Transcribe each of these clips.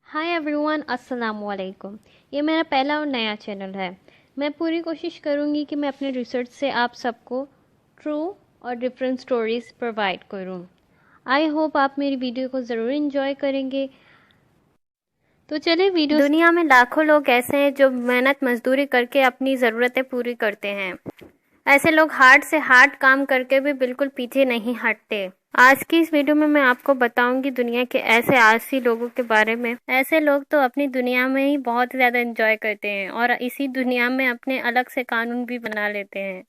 Hi everyone, अस्सलाम वालेकुम। ये मेरा पहला और नया चैनल है। मैं पूरी कोशिश करूँगी कि मैं अपने रिसर्च से आप सबको ट्रू और डिफरेंट स्टोरीज़ प्रोवाइड करूँ। आई होप आप मेरी वीडियो को ज़रूर एंजॉय करेंगे। तो चलिए वीडियो। दुनिया में लाखों लोग ऐसे हैं जो मेहनत मजदूरी करके अपनी ज़रूरतें पूरी करते हैं। ऐसे लोग हार्ड से हार्ड काम करके भी बिल्कुल पीछे नहीं हटते। आज की इस वीडियो में मैं आपको बताऊंगी दुनिया के ऐसे आलसी लोगों के बारे में। ऐसे लोग तो अपनी दुनिया में ही बहुत ज़्यादा एंजॉय करते हैं और इसी दुनिया में अपने अलग से कानून भी बना लेते हैं।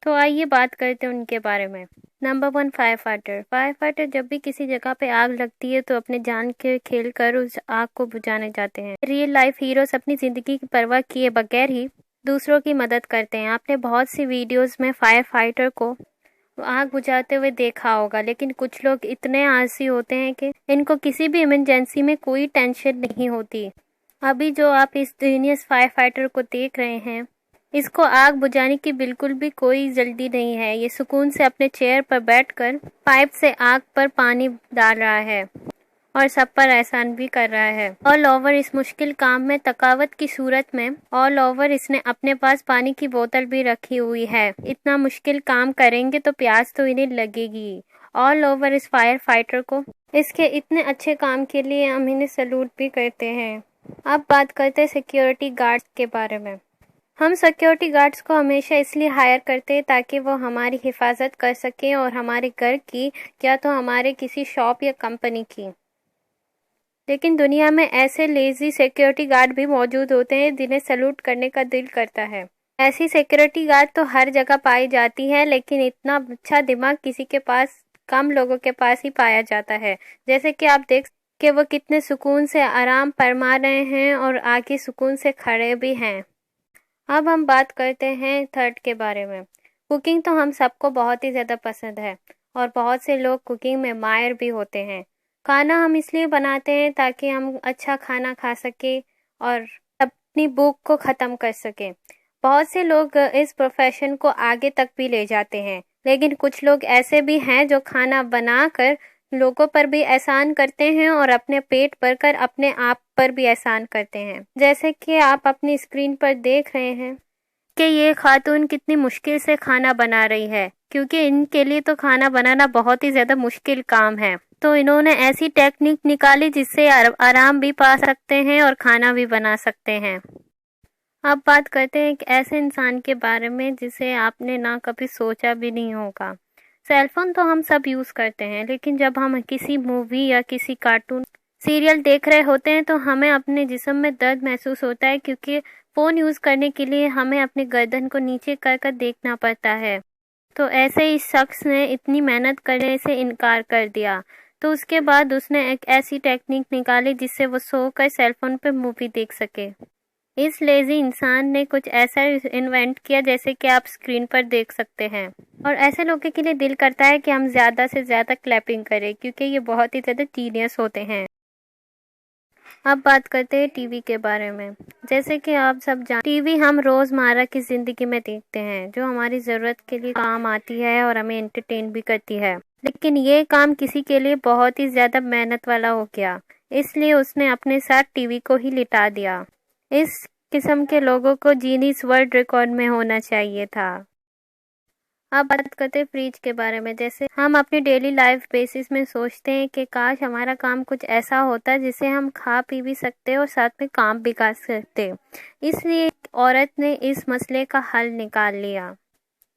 तो आइए बात करते हैं उनके बारे में। Number 1, fire fighter. Fire fighter जब भी किसी जगह पे आग लगती है तो अपने जान के खेल कर उस आग को बुझाने जाते हैं। रियल लाइफ हीरोज अपनी जिंदगी की परवाह किए बगैर ही दूसरों की मदद करते हैं। आपने बहुत सी वीडियोस में फायर फाइटर को आग बुझाते हुए देखा होगा, लेकिन कुछ लोग इतने आलसी होते हैं कि इनको किसी भी इमरजेंसी में कोई टेंशन नहीं होती। अभी जो आप इस जीनियस फायर फाइटर को देख रहे हैं, इसको आग बुझाने की बिल्कुल भी कोई जल्दी नहीं है। ये सुकून से अपने चेयर पर बैठकर पाइप से आग पर पानी डाल रहा है और सब पर एहसान भी कर रहा है। ऑल ओवर इस मुश्किल काम में थकावट की सूरत में ऑल ओवर इसने अपने पास पानी की बोतल भी रखी हुई है। इतना मुश्किल काम करेंगे तो प्यास तो इन्हें लगेगी। ऑल ओवर इस फायर फाइटर को इसके इतने अच्छे काम के लिए हम इन्हें सैल्यूट भी करते हैं। अब बात करते हैं सिक्योरिटी गार्ड्स के बारे में। हम सिक्योरिटी गार्ड्स को हमेशा इसलिए हायर करते हैं ताकि वो हमारी हिफाजत कर सकें, और हमारे घर की या तो हमारे किसी शॉप या कंपनी की। लेकिन दुनिया में ऐसे लेजी सिक्योरिटी गार्ड भी मौजूद होते हैं जिन्हें सैल्यूट करने का दिल करता है। ऐसी सिक्योरिटी गार्ड तो हर जगह पाई जाती है, लेकिन इतना अच्छा दिमाग किसी के पास, कम लोगों के पास ही पाया जाता है। जैसे कि आप देख कि वो कितने सुकून से आराम फरमा रहे हैं और आगे सुकून से खड़े भी हैं। अब हम बात करते हैं थर्ड के बारे में। कुकिंग तो हम सबको बहुत ही ज़्यादा पसंद है और बहुत से लोग कुकिंग में माहिर भी होते हैं। खाना हम इसलिए बनाते हैं ताकि हम अच्छा खाना खा सके और अपनी भूख को ख़त्म कर सके। बहुत से लोग इस प्रोफेशन को आगे तक भी ले जाते हैं, लेकिन कुछ लोग ऐसे भी हैं जो खाना बनाकर लोगों पर भी एहसान करते हैं और अपने पेट भरकर अपने आप पर भी एहसान करते हैं। जैसे कि आप अपनी स्क्रीन पर देख रहे हैं कि ये खातून कितनी मुश्किल से खाना बना रही है, क्योंकि इनके लिए तो खाना बनाना बहुत ही ज़्यादा मुश्किल काम है। तो इन्होंने ऐसी टेक्निक निकाली जिससे आराम भी पा सकते हैं और खाना भी बना सकते हैं। अब बात करते हैं एक ऐसे इंसान के बारे में जिसे आपने ना कभी सोचा भी नहीं होगा। सेलफोन तो हम सब यूज़ करते हैं, लेकिन जब हम किसी मूवी या किसी कार्टून सीरियल देख रहे होते हैं तो हमें अपने जिस्म में दर्द महसूस होता है, क्योंकि फ़ोन यूज़ करने के लिए हमें अपने गर्दन को नीचे कर कर देखना पड़ता है। तो ऐसे ही शख्स ने इतनी मेहनत करने से इनकार कर दिया, तो उसके बाद उसने एक ऐसी टेक्निक निकाली जिससे वो सोकर सेलफोन पे मूवी देख सके। इस लेजी इंसान ने कुछ ऐसा इन्वेंट किया जैसे कि आप स्क्रीन पर देख सकते हैं, और ऐसे लोगों के लिए दिल करता है कि हम ज़्यादा से ज़्यादा क्लैपिंग करें, क्योंकि ये बहुत ही ज़्यादा जीनियस होते हैं। अब बात करते हैं टीवी के बारे में। जैसे कि आप सब टीवी हम रोज़मर्रा की ज़िंदगी में देखते हैं, जो हमारी ज़रूरत के लिए काम आती है और हमें एंटरटेन भी करती है। लेकिन ये काम किसी के लिए बहुत ही ज़्यादा मेहनत वाला हो गया, इसलिए उसने अपने साथ टीवी को ही लिटा दिया। इस किस्म के लोगों को गिनीज वर्ल्ड रिकॉर्ड में होना चाहिए था। अब बात करते हैं फ्रिज के बारे में। जैसे हम अपनी डेली लाइफ बेसिस में सोचते हैं कि काश हमारा काम कुछ ऐसा होता जिसे हम खा पी भी सकते और साथ में काम भी कर सकते। इसलिए एक औरत ने इस मसले का हल निकाल लिया।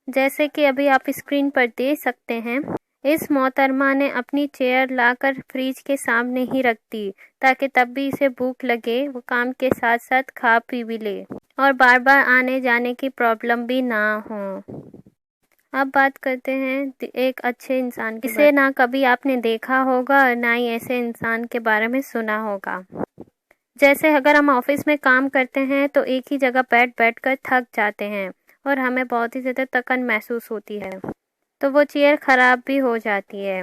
जैसे कि अभी आप स्क्रीन पर देख सकते हैं, इस मोहतरमा ने अपनी चेयर लाकर फ्रिज के सामने ही रख दी ताकि तब भी इसे भूख लगे वो काम के साथ साथ खा पी भी ले और बार बार आने जाने की प्रॉब्लम भी ना हो। अब बात करते हैं एक अच्छे इंसान की। इसे ना कभी आपने देखा होगा और ना ही ऐसे इंसान के बारे में सुना होगा। जैसे अगर हम ऑफिस में काम करते हैं तो एक ही जगह बैठ कर थक जाते हैं और हमें बहुत ही ज़्यादा थकन महसूस होती है, तो वो चेयर ख़राब भी हो जाती है।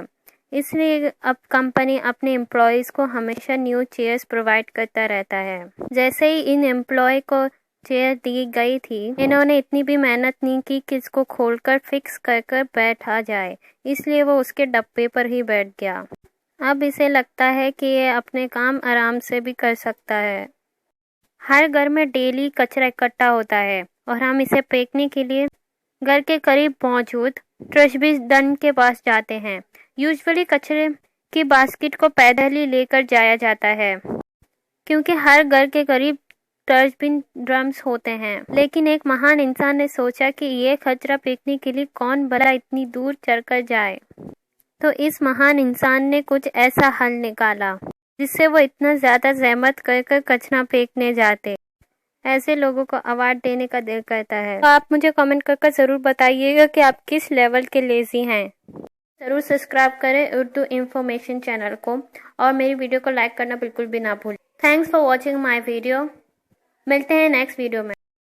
इसलिए अब कंपनी अपने एम्प्लॉयज़ को हमेशा न्यू चेयर्स प्रोवाइड करता रहता है। जैसे ही इन एम्प्लॉय को चेयर दी गई थी, इन्होंने इतनी भी मेहनत नहीं की कि इसको खोलकर फिक्स कर कर बैठा जाए, इसलिए वो उसके डब्बे पर ही बैठ गया। اب اسے لگتا ہے کہ یہ اپنے کام آرام سے بھی کر سکتا ہے۔ ہر گھر میں ڈیلی کچرا اکٹھا ہوتا ہے اور ہم اسے پھینکنے کے لیے گھر کے قریب موجود ٹرش بن کے پاس جاتے ہیں۔ یوزولی کچرے کی باسکٹ کو پیدل ہی لے کر جایا جاتا ہے کیونکہ ہر گھر کے قریب ٹرش بن ڈرمز ہوتے ہیں۔ لیکن ایک مہان انسان نے سوچا کہ یہ کچرا پھینکنے کے لیے کون بھلا اتنی دور چل کر جائے، تو اس مہان انسان نے کچھ ایسا حل نکالا جس سے وہ اتنا زیادہ زحمت کر کر کچرا پھینکنے جاتے۔ ایسے لوگوں کو ایوارڈ دینے کا دل کرتا ہے۔ تو آپ مجھے کامنٹ کر کر ضرور بتائیے گا کہ آپ کس لیول کے لیزی ہیں۔ ضرور سبسکرائب کریں اردو انفارمیشن چینل کو، اور میری ویڈیو کو لائک کرنا بالکل بھی نہ بھولیں۔ Thanks for watching my video. ملتے ہیں نیکسٹ ویڈیو میں۔